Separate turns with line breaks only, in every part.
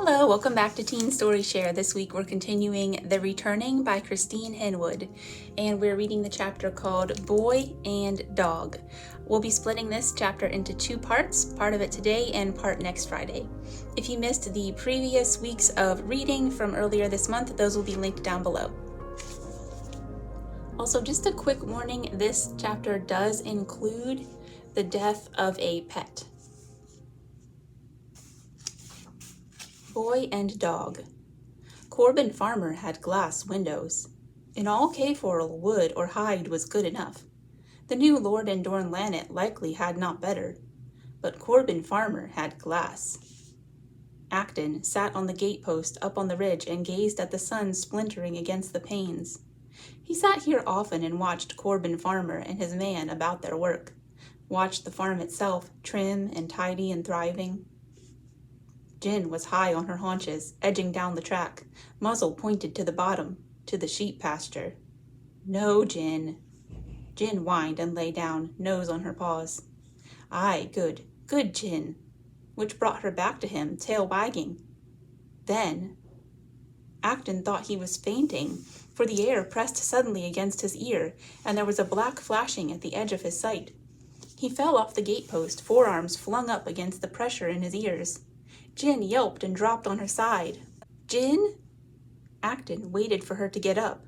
Hello, welcome back to Teen Story Share. This week we're continuing The Returning by Christine Henwood, and we're reading the chapter called Boy and Dog. We'll be splitting this chapter into two parts, part of it today and part next Friday. If you missed the previous weeks of reading from earlier this month, those will be linked down below. Also, just a quick warning, this chapter does include the death of a pet. Boy and Dog. Corbin Farmer had glass windows. In all Kayforl, wood or hide was good enough. The new Lord and Dorn Lannet likely had not better, but Corbin Farmer had glass. Acton sat on the gatepost up on the ridge and gazed at the sun splintering against the panes. He sat here often and watched Corbin Farmer and his man about their work, watched the farm itself, trim and tidy and thriving. Jinn was high on her haunches, edging down the track, muzzle pointed to the bottom, to the sheep pasture. No, Jinn. Jinn whined and lay down, nose on her paws. Aye, good, Jinn, which brought her back to him, tail wagging. Then, Acton thought he was fainting, for the air pressed suddenly against his ear, and there was a black flashing at the edge of his sight. He fell off the gatepost, forearms flung up against the pressure in his ears. Jinn yelped and dropped on her side. Jinn? Acton waited for her to get up,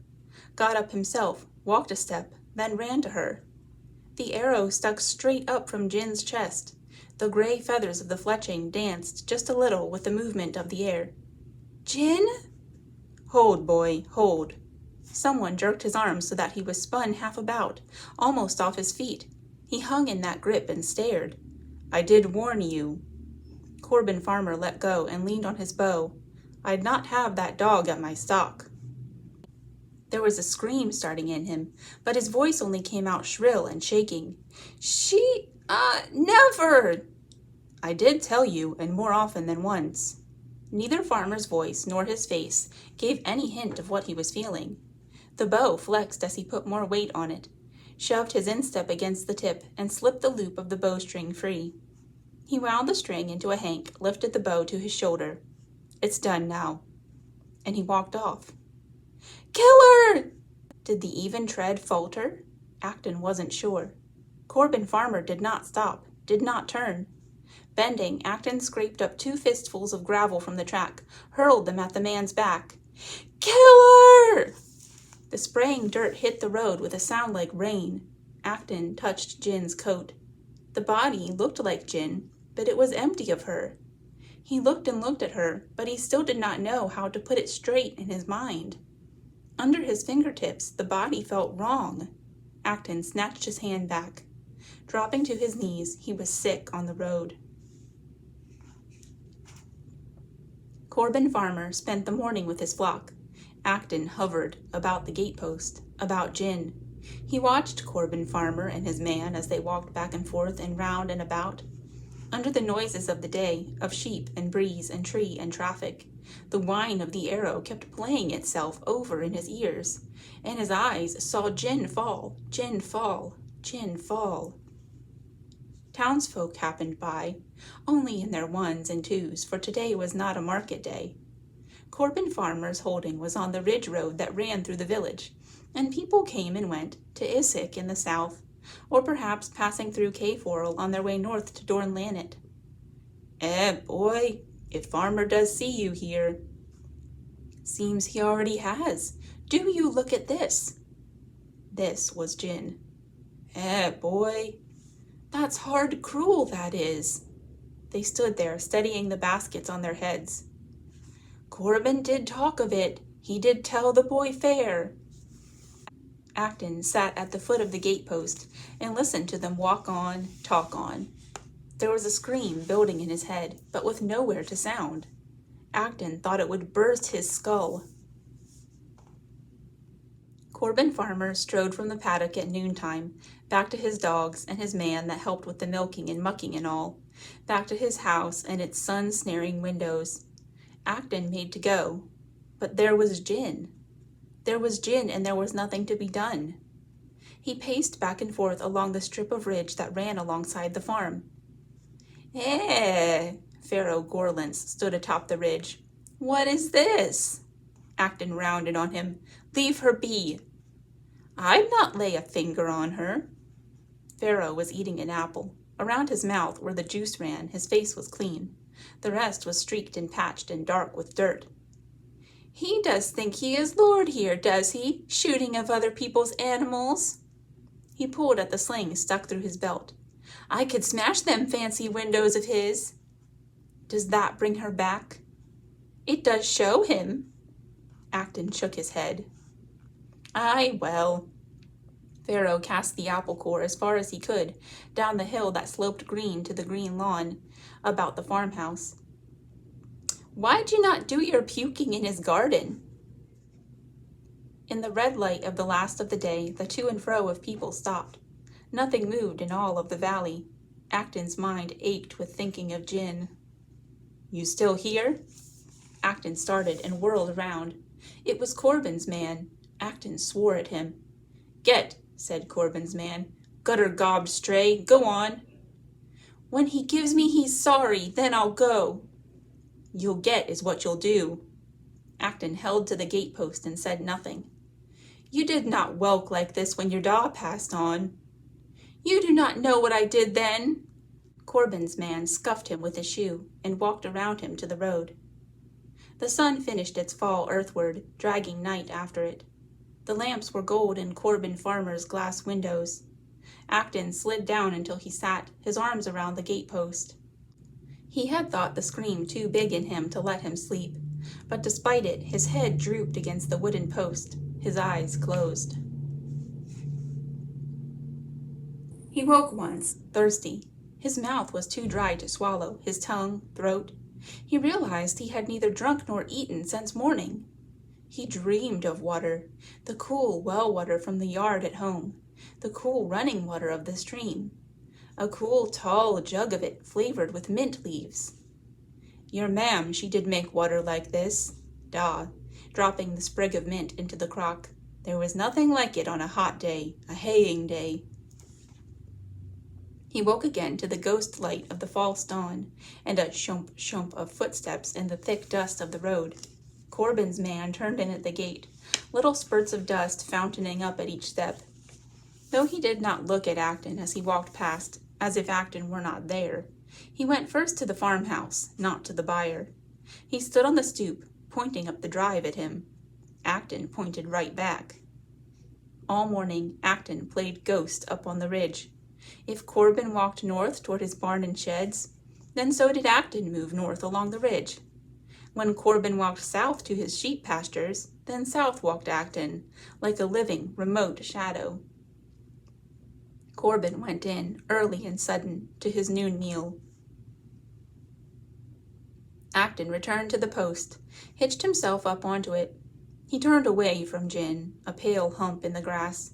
got up himself, walked a step, then ran to her. The arrow stuck straight up from Jinn's chest. The gray feathers of the fletching danced just a little with the movement of the air. Jinn? Hold, boy, hold. Someone jerked his arm so that he was spun half about, almost off his feet. He hung in that grip and stared. I did warn you. Corbin Farmer let go and leaned on his bow. I'd not have that dog at my stock. There was a scream starting in him, but his voice only came out shrill and shaking. Never! I did tell you, and more often than once. Neither Farmer's voice nor his face gave any hint of what he was feeling. The bow flexed as he put more weight on it, shoved his instep against the tip, and slipped the loop of the bowstring free. He wound the string into a hank, lifted the bow to his shoulder. It's done now. And he walked off. Killer! Did the even tread falter? Acton wasn't sure. Corbin Farmer did not stop, did not turn. Bending, Acton scraped up 2 fistfuls of gravel from the track, hurled them at the man's back. Killer! The spraying dirt hit the road with a sound like rain. Acton touched Jinn's coat. The body looked like Jinn, but it was empty of her. He looked and looked at her, but he still did not know how to put it straight in his mind. Under his fingertips, the body felt wrong. Acton snatched his hand back. Dropping to his knees, he was sick on the road. Corbin Farmer spent the morning with his flock. Acton hovered about the gatepost, about Jinn. He watched Corbin Farmer and his man as they walked back and forth and round and about. Under the noises of the day, of sheep and breeze and tree and traffic, the whine of the arrow kept playing itself over in his ears, and his eyes saw Jinn fall, Jinn fall, Jinn fall. Townsfolk happened by, only in their ones and twos, for today was not a market day. Corbin Farmer's holding was on the ridge road that ran through the village, and people came and went to Issyk in the south, or perhaps passing through Kayforl on their way north to Dorn Lannet. Boy, if Farmer does see you here. Seems he already has. Do you look at this? This was Jinn. Boy, that's hard cruel, that is. They stood there, steadying the baskets on their heads. Corbin did talk of it. He did tell the boy fair. Acton sat at the foot of the gatepost and listened to them walk on, talk on. There was a scream building in his head, but with nowhere to sound. Acton thought it would burst his skull. Corbin Farmer strode from the paddock at noontime, back to his dogs and his man that helped with the milking and mucking and all, back to his house and its sun-snaring windows. Acton made to go, but there was Jinn. There was Jinn, and there was nothing to be done. He paced back and forth along the strip of ridge that ran alongside the farm. Pharaoh Gorlance stood atop the ridge. What is this? Acton rounded on him. Leave her be. I'd not lay a finger on her. Pharaoh was eating an apple. Around his mouth where the juice ran, his face was clean. The rest was streaked and patched and dark with dirt. He does think he is lord here, does he? Shooting of other people's animals. He pulled at the sling stuck through his belt. I could smash them fancy windows of his. Does that bring her back? It does show him. Acton shook his head. Aye, well. Pharaoh cast the apple core as far as he could, down the hill that sloped green to the green lawn about the farmhouse. Why'd you not do your puking in his garden? In the red light of the last of the day, the to and fro of people stopped. Nothing moved in all of the valley. Acton's mind ached with thinking of Jinn. You still here? Acton started and whirled around. It was Corbin's man. Acton swore at him. Get, said Corbin's man. Gutter-gobbed stray, go on. When he gives me he's sorry, then I'll go. You'll get is what you'll do. Acton held to the gatepost and said nothing. You did not welk like this when your daw passed on. You do not know what I did then. Corbin's man scuffed him with his shoe and walked around him to the road. The sun finished its fall earthward, dragging night after it. The lamps were gold in Corbin Farmer's glass windows. Acton slid down until he sat, his arms around the gatepost. He had thought the scream too big in him to let him sleep, but despite it, his head drooped against the wooden post, his eyes closed. He woke once, thirsty. His mouth was too dry to swallow, his tongue, throat. He realized he had neither drunk nor eaten since morning. He dreamed of water, the cool well water from the yard at home, the cool running water of the stream, a cool tall jug of it flavored with mint leaves. Your mam, she did make water like this, da, dropping the sprig of mint into the crock. There was nothing like it on a hot day, a haying day. He woke again to the ghost light of the false dawn, and a shump of footsteps in the thick dust of the road. Corbin's man turned in at the gate, little spurts of dust fountaining up at each step. Though he did not look at Acton as he walked past, as if Acton were not there, he went first to the farmhouse, not to the byre. He stood on the stoop, pointing up the drive at him. Acton pointed right back. All morning, Acton played ghost up on the ridge. If Corbin walked north toward his barn and sheds, then so did Acton move north along the ridge. When Corbin walked south to his sheep pastures, then south walked Acton, like a living, remote shadow. Corbin went in, early and sudden, to his noon meal. Acton returned to the post, hitched himself up onto it. He turned away from Jinn, a pale hump in the grass.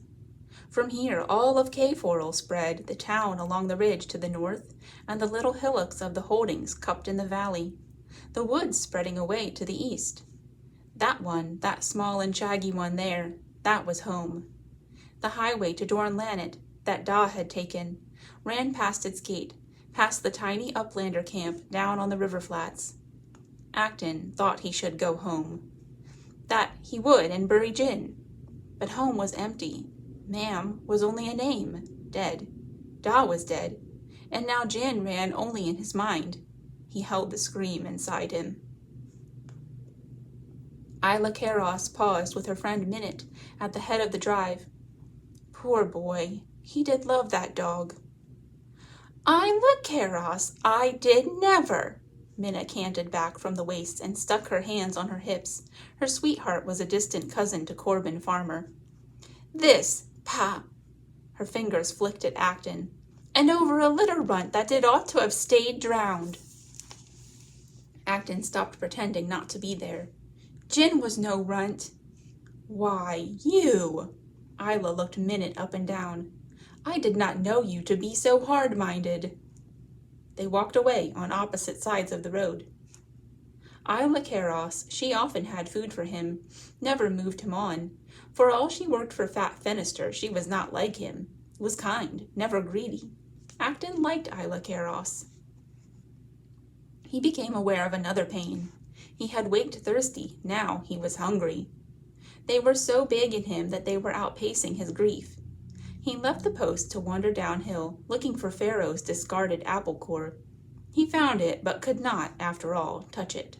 From here all of Kayforl spread, the town along the ridge to the north, and the little hillocks of the holdings cupped in the valley, the woods spreading away to the east. That small and shaggy one there, that was home. The highway to Dorn Lannet, that Da had taken, ran past its gate, past the tiny uplander camp down on the river flats. Acton thought he should go home. That he would and bury Jinn. But home was empty. Mam was only a name, dead. Da was dead, and now Jinn ran only in his mind. He held the scream inside him. Isla Karos paused with her friend Minute at the head of the drive. Poor boy, he did love that dog. Isla Karos, I did never. Minna canted back from the waist and stuck her hands on her hips. Her sweetheart was a distant cousin to Corbin Farmer. This, pa! Her fingers flicked at Acton. And over a litter runt that did ought to have stayed drowned. Acton stopped pretending not to be there. Jinn was no runt. Why, you! Isla looked Minute up and down. I did not know you to be so hard-minded. They walked away on opposite sides of the road. Isla Karos, she often had food for him, never moved him on. For all she worked for Fat Fenister, she was not like him, was kind, never greedy. Acton liked Isla Karos. He became aware of another pain. He had waked thirsty, now he was hungry. They were so big in him that they were outpacing his grief. He left the post to wander downhill, looking for Pharaoh's discarded apple core. He found it, but could not, after all, touch it.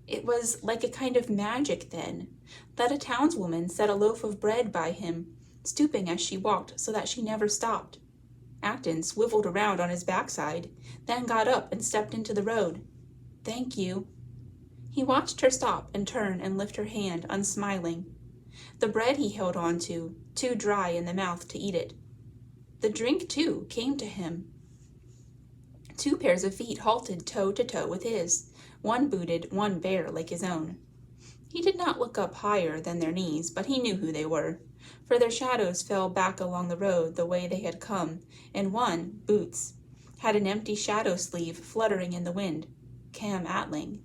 It was like a kind of magic then, that a townswoman set a loaf of bread by him, stooping as she walked so that she never stopped. Acton swiveled around on his backside, then got up and stepped into the road. "Thank you." He watched her stop and turn and lift her hand, unsmiling. The bread he held on to, too dry in the mouth to eat it. The drink, too, came to him. 2 pairs of feet halted toe to toe with his, one booted, one bare like his own. He did not look up higher than their knees, but he knew who they were, for their shadows fell back along the road the way they had come, and one, Boots, had an empty shadow sleeve fluttering in the wind. Cam Attling.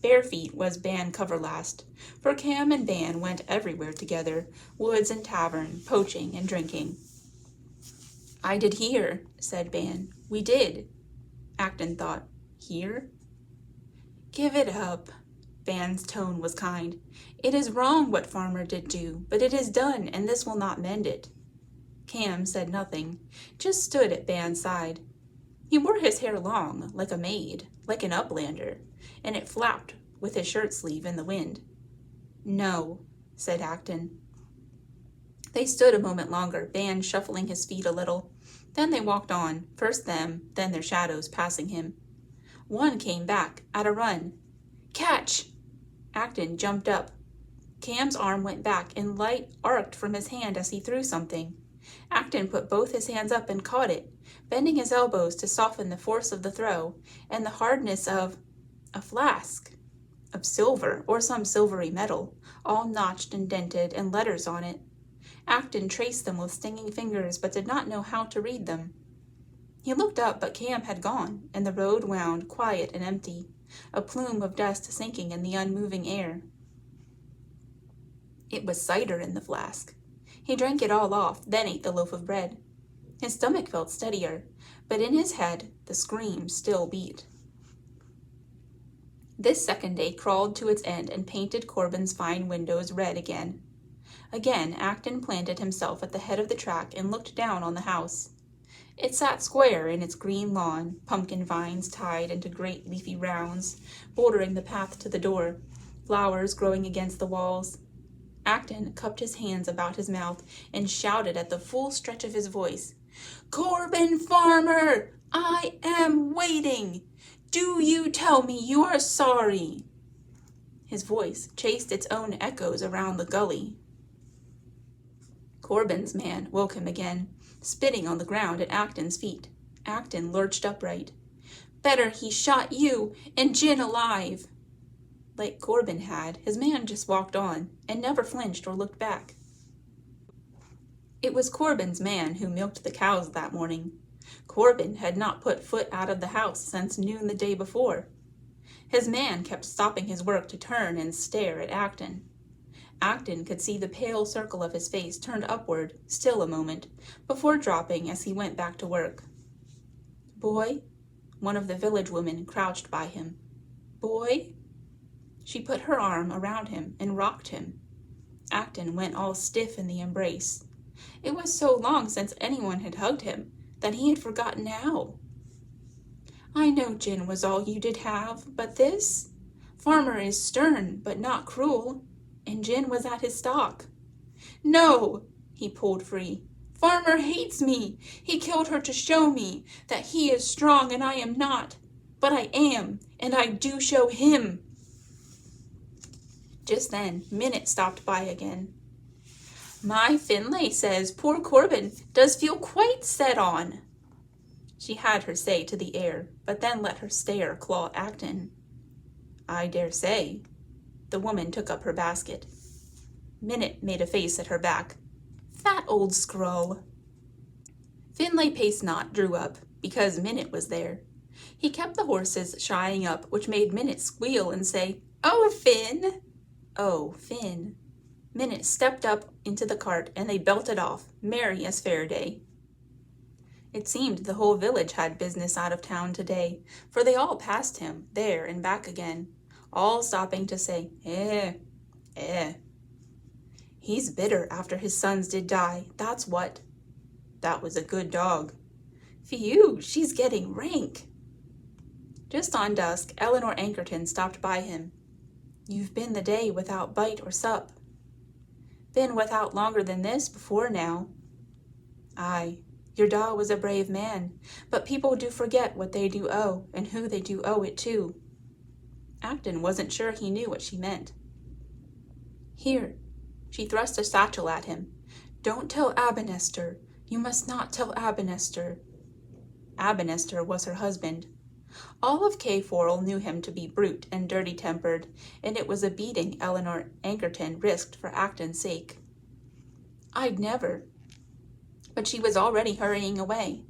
Bare Feet was Ban Coverlast, for Cam and Ban went everywhere together, woods and tavern, poaching and drinking. "I did hear," said Ban. "We did." Acton thought, "Hear?" "Give it up." Ban's tone was kind. "It is wrong what Farmer did do, but it is done, and this will not mend it." Cam said nothing, just stood at Ban's side. He wore his hair long, like a maid, like an uplander, and it flapped with his shirt sleeve in the wind. "No," said Acton. They stood a moment longer, Ban shuffling his feet a little. Then they walked on, first them, then their shadows passing him. One came back, at a run. "Catch!" Acton jumped up. Cam's arm went back, and light arced from his hand as he threw something. Acton put both his hands up and caught it, bending his elbows to soften the force of the throw, and the hardness of a flask. Of silver, or some silvery metal, all notched and dented, and letters on it. Acton traced them with stinging fingers, but did not know how to read them. He looked up, but Cam had gone, and the road wound quiet and empty, a plume of dust sinking in the unmoving air. It was cider in the flask. He drank it all off, then ate the loaf of bread. His stomach felt steadier, but in his head the scream still beat. This second day crawled to its end and painted Corbin's fine windows red again. Again Acton planted himself at the head of the track and looked down on the house. It sat square in its green lawn, pumpkin vines tied into great leafy rounds, bordering the path to the door, flowers growing against the walls. Acton cupped his hands about his mouth and shouted at the full stretch of his voice, "Corbin Farmer, I am waiting! Do you tell me you are sorry?" His voice chased its own echoes around the gully. Corbin's man woke him again, spitting on the ground at Acton's feet. Acton lurched upright. "Better he shot you and Jinn alive." Like Corbin had, his man just walked on, and never flinched or looked back. It was Corbin's man who milked the cows that morning. Corbin had not put foot out of the house since noon the day before. His man kept stopping his work to turn and stare at Acton. Acton could see the pale circle of his face turned upward, still a moment, before dropping as he went back to work. "Boy?" One of the village women crouched by him. "Boy?" She put her arm around him and rocked him. Acton went all stiff in the embrace. It was so long since anyone had hugged him that he had forgotten how. "I know Jinn was all you did have, but this? Farmer is stern, but not cruel, and Jinn was at his stock." "No!" He pulled free. "Farmer hates me. He killed her to show me that he is strong and I am not. But I am, and I do show him." Just then, Minute stopped by again. "My Finlay says poor Corbin does feel quite set on." She had her say to the air, but then let her stare claw Acton. "I dare say." The woman took up her basket. Minute made a face at her back. "Fat old scroll." Finlay Pace Not drew up, because Minute was there. He kept the horses shying up, which made Minute squeal and say, "Oh, Finn!" "Oh, Finn." Minute stepped up into the cart, and they belted off, merry as fair day. It seemed the whole village had business out of town today, for they all passed him, there and back again. all stopping to say, eh. He's bitter after his sons did die, that's what. That was a good dog. Phew, she's getting rank. Just on dusk, Eleanor Ankerton stopped by him. You've been the day without bite or sup. Been without longer than this before now. Aye, your da was a brave man, but people do forget what they do owe and who they do owe it to. Acton wasn't sure he knew what she meant. Here, she thrust a satchel at him. Don't tell Abinester. You must not tell Abinester. Abinester was her husband. All of Kayforl knew him to be brute and dirty-tempered, and it was a beating Eleanor Ankerton risked for Acton's sake. I'd never. But she was already hurrying away.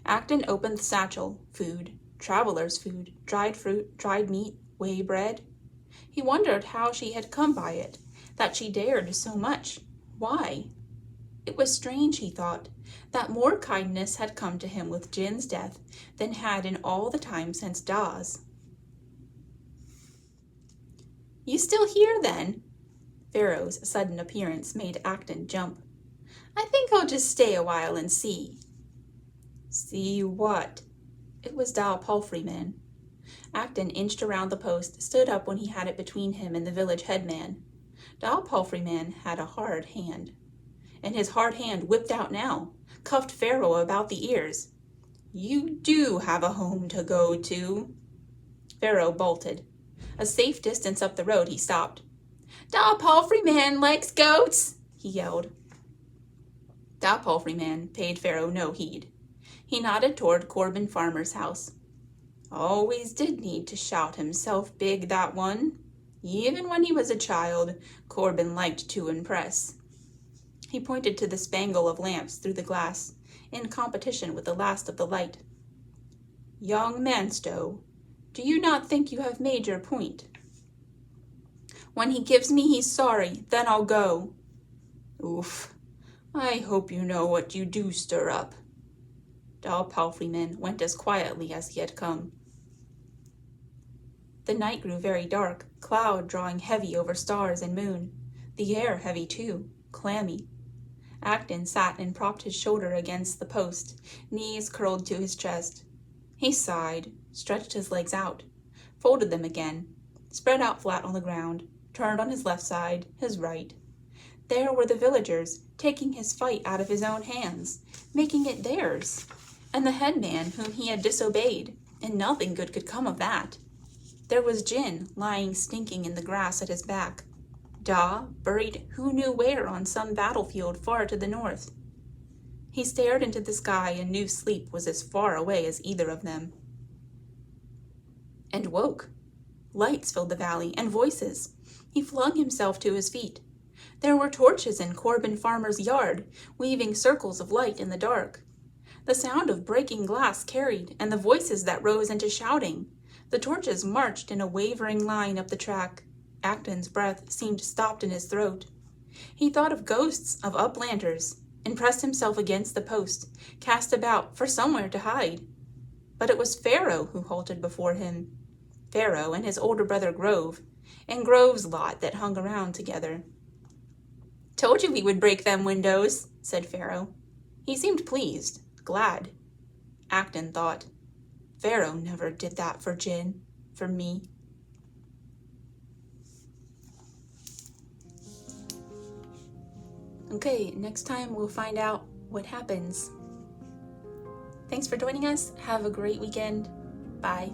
Acton opened the satchel. Food, traveler's food, dried fruit, dried meat, whey bread. He wondered how she had come by it, that she dared so much. Why? It was strange, he thought, that more kindness had come to him with Jinn's death than had in all the time since Da's. You still here, then? Pharaoh's sudden appearance made Acton jump. I think I'll just stay a while and see. See what? It was Da Palfreyman. Acton inched around the post, stood up when he had it between him and the village headman. Da Palfreyman had a hard hand, and his hard hand whipped out now, cuffed Pharaoh about the ears. You do have a home to go to. Pharaoh bolted. A safe distance up the road, he stopped. Da Palfreyman likes goats, he yelled. Da Palfreyman paid Pharaoh no heed. He nodded toward Corbin Farmer's house. Always did need to shout himself big, that one. Even when he was a child, Corbin liked to impress. He pointed to the spangle of lamps through the glass, in competition with the last of the light. Young Manstow, do you not think you have made your point? When he gives me he's sorry, then I'll go. Oof, I hope you know what you do stir up. Da Palfreyman went as quietly as he had come. The night grew very dark, cloud drawing heavy over stars and moon. The air heavy too, clammy. Acton sat and propped his shoulder against the post, knees curled to his chest. He sighed, stretched his legs out, folded them again, spread out flat on the ground, turned on his left side, his right. There were the villagers, taking his fight out of his own hands, making it theirs, and the headman whom he had disobeyed, and nothing good could come of that. There was Jinn lying stinking in the grass at his back. Da buried who knew where on some battlefield far to the north. He stared into the sky and knew sleep was as far away as either of them. And woke. Lights filled the valley, and voices. He flung himself to his feet. There were torches in Corbin Farmer's yard, weaving circles of light in the dark. The sound of breaking glass carried, and the voices that rose into shouting. The torches marched in a wavering line up the track. Acton's breath seemed stopped in his throat. He thought of ghosts of uplanders, and pressed himself against the post, cast about for somewhere to hide. But it was Pharaoh who halted before him. Pharaoh and his older brother Grove, and Grove's lot that hung around together. Told you we would break them windows, said Pharaoh. He seemed pleased, glad. Acton thought, Pharaoh never did that for Jinn, for me. Okay, next time we'll find out what happens. Thanks for joining us. Have a great weekend. Bye.